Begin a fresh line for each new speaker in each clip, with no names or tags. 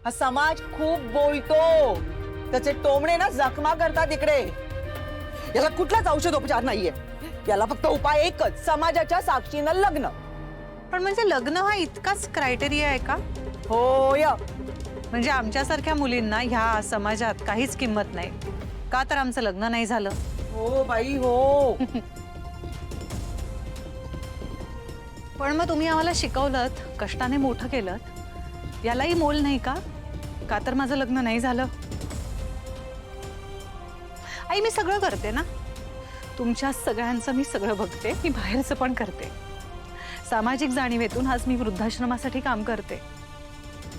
हा समाज खूप बोलतो, त्याचे टोमणे ना जखमा करतात इकडे. याला कुठलाच औषधोपचार नाहीये. याला फक्त उपाय एकच, समाजाच्या साक्षीनं लग्न.
पण म्हणजे लग्न हा इतकाच क्रायटेरिया आहे का?
होय.
म्हणजे आमच्यासारख्या मुलींना ह्या समाजात काहीच किंमत नाही का? तर आमचं लग्न नाही झालं.
हो बाई हो.
पण मग तुम्ही आम्हाला शिकवलत, कष्टाने मोठं केलं, यालाही मोल नाही का? का तर माझं लग्न नाही झालं. आई मी सगळं करते ना, तुमच्या सगळ्यांचं मी सगळं बघते, मी बाहेरचं पण करते. सामाजिक जाणीवेतून आज मी वृद्धाश्रमासाठी काम करते.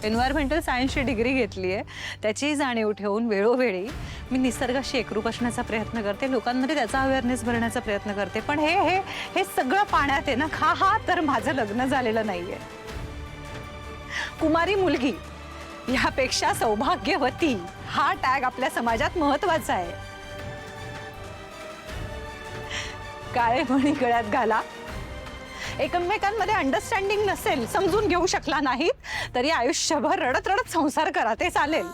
एन्व्हायरमेंटल सायन्सची डिग्री घेतली आहे, त्याची जाणीव ठेवून वेळोवेळी मी निसर्गाशी एकरूप असण्याचा प्रयत्न करते, लोकांमध्ये त्याचा अवेअरनेस भरण्याचा प्रयत्न करते. पण हे हे हे सगळं पाण्यात आहे ना. हा तर माझं लग्न झालेलं नाहीये. कुमारी मुलगी यापेक्षा सौभाग्यवती हा टॅग आपल्या समाजात महत्वाचा आहे. काळे मणी गळ्यात घाला, एकमेकांमध्ये अंडरस्टँडिंग नसेल, समजून घेऊ शकला नाहीत तरी आयुष्यभर रडत रडत संसार करा, ते चालेल.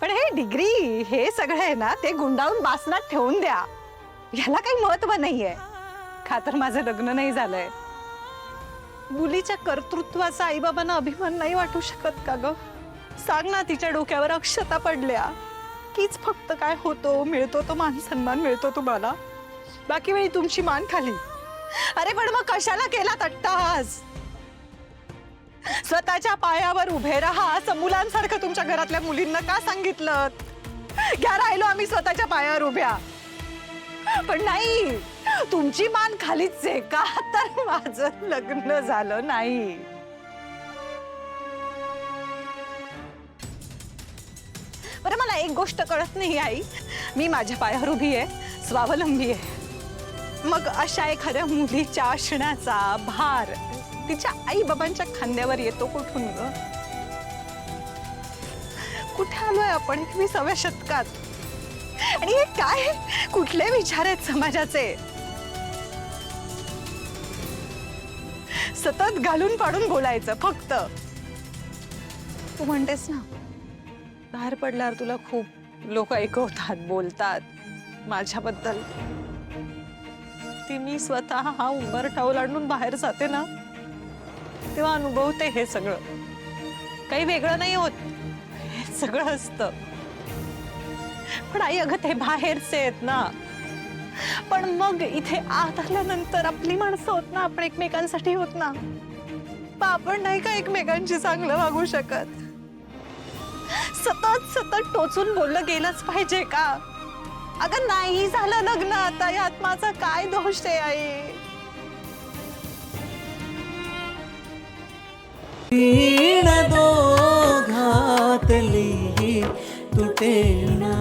पण हे डिग्री हे सगळं आहे ना, ते गुंडाळून बासनात ठेवून द्या. याला काही महत्व नाहीये. का तर माझं लग्न नाही झालंय. मुलीच्या कर्तृत्वाचा आईबाबांना अभिमान नाही वाटू शकत का ग? सांग ना, तिच्या डोक्यावर अक्षता पडल्या कीच फक्त काय होतो, मिळतो तो मान सन्मान मिळतो तुम्हाला, बाकी वेळी तुमची मान खाली. अरे पण मग कशाला केला अट्टाहास? स्वतःच्या पायावर उभे राहा असं मुलांसारखं तुमच्या घरातल्या मुलींना का सांगितलं? घ्या राहिलो आम्ही स्वतःच्या पायावर उभ्या, पण नाही, तुमची मान खालीच आहे. का तर माझं लग्न झालं नाही. बरं मला एक गोष्ट कळत नाही आई, मी माझ्या पायावर उभी आहे, स्वावलंबी आहे. मग अशा एखाद्या मुलीच्या असण्याचा भार तिच्या आई बाबांच्या खांद्यावर येतो कुठून ग? कुठे आलोय आपण 21व्या शतकात? आणि हे काय, कुठले विचार आहेत समाजाचे? सतत घालून पाडून बोलायचं फक्त. तू म्हणतेस ना, बाहेर पडल्यावर तुला खूप लोक ऐकवतात, बोलतात माझ्याबद्दल. ती मी स्वतः हा उंबरठा ओलांडून बाहेर जाते ना, तेव्हा अनुभवते हे सगळं. काही वेगळं नाही होत, हे सगळं असतं. पण आई अगं ते बाहेरचे आहेत ना. पण मग इथे आत आल्यानंतर आपली माणसं होत ना, आपण एकमेकांसाठी होत ना. आपण नाही का एकमेकांची चांगलं वागू शकत? सतत सतत टोचून बोललं गेलंच पाहिजे का? अगं नाही झालं लग्न आता, यात माझा काय दोष आहे आई?
वीण दोघातली तुटे ना.